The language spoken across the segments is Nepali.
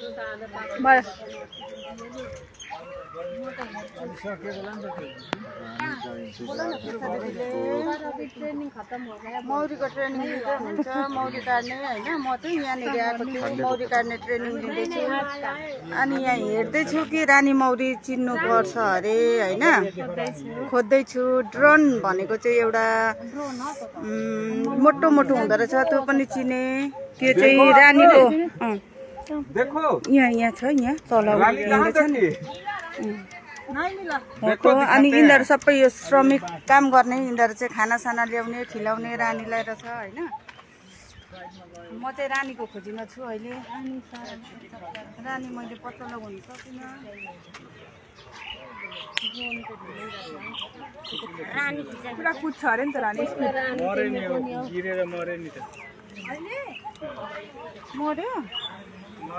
बस मौरीको ट्रेनिङ दिँदै हुनुहुन्छ मौरी काट्ने होइन म चाहिँ यहाँनिर आएको छु मौरी काट्ने ट्रेनिङ दिँदैछु अनि यहाँ हेर्दैछु कि रानी मौरी चिन्नु पर्छ अरे होइन खोज्दैछु ड्रोन भनेको चाहिँ एउटा मोटो मोटो हुँदो रहेछ त्यो पनि चिने त्यो चाहिँ रानीको यहाँ छ यहाँ तल हिँड्दैछ नि अनि यिनीहरू सबै यो श्रमिक काम गर्ने यिनीहरू चाहिँ खानासाना ल्याउने खिलाउने रानीलाई रहेछ होइन म चाहिँ रानीको खोजीमा छु अहिले रानी मैले पत्ता लगाउनु सकिनँ पुरा कुद्छ अरे नि त रानी मर्यो रानी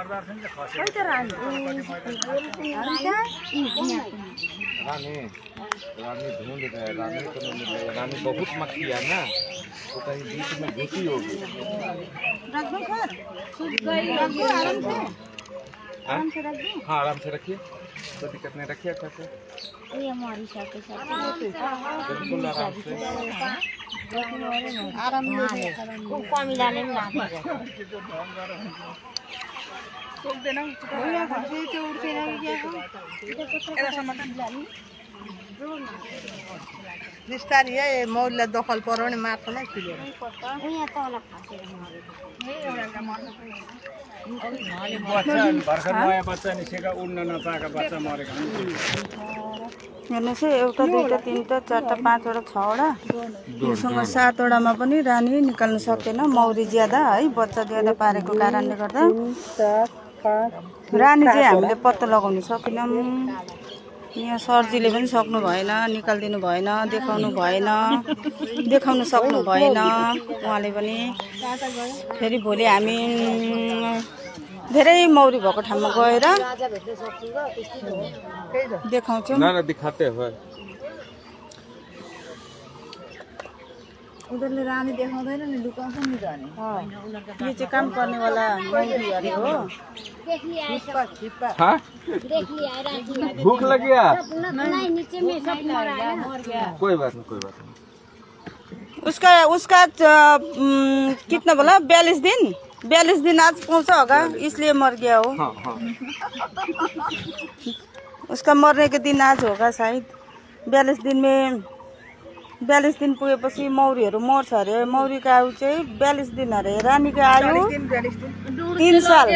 ढूंढ रहे रानी को नहीं मिल रही रानी बहुत मक्खी है ना तो कहीं बीच में घुसी होगी हाँ आराम से रखिए कोई दिक्कत नहीं रखिए अच्छा से बिल्कुल आराम से निस्तारी है मौरीलाई दखल पराउने मार्छ नै खुलेर हेर्नुहोस् है एउटा दुईटा तिनटा चारटा पाँचवटा छवटा योसँग सातवटामा पनि रानी निकाल्न सकेन मौरी ज्यादा है बच्चा ज्यादा पारेको कारणले गर्दा रानी चाहिँ हामीले पत्ता लगाउन सकेनौँ यहाँ सरजीले पनि सक्नु भएन निकालिदिनु भएन देखाउन सक्नु भएन उहाँले पनि फेरि भोलि हामी धेरै मौरी भएको ठाउँमा गएर देखाउँछौँ उनीहरूले रानी देखाउँदैन नि लुकाउँछ नि जाने यो चाहिँ काम गर्नेवाला मौरीहरू हो भूख लग गया कोई बात नहीं उसका कितना बोला 42 दिन आज पहुंचा होगा इसलिए मर गया हो उसका मरने के दिन आज होगा शायद 42 दिन पुगेपछि मौरीहरू मर्छ अरे मौरीको आयु चाहिँ 42 दिन अरे रानीको आयु 3 साल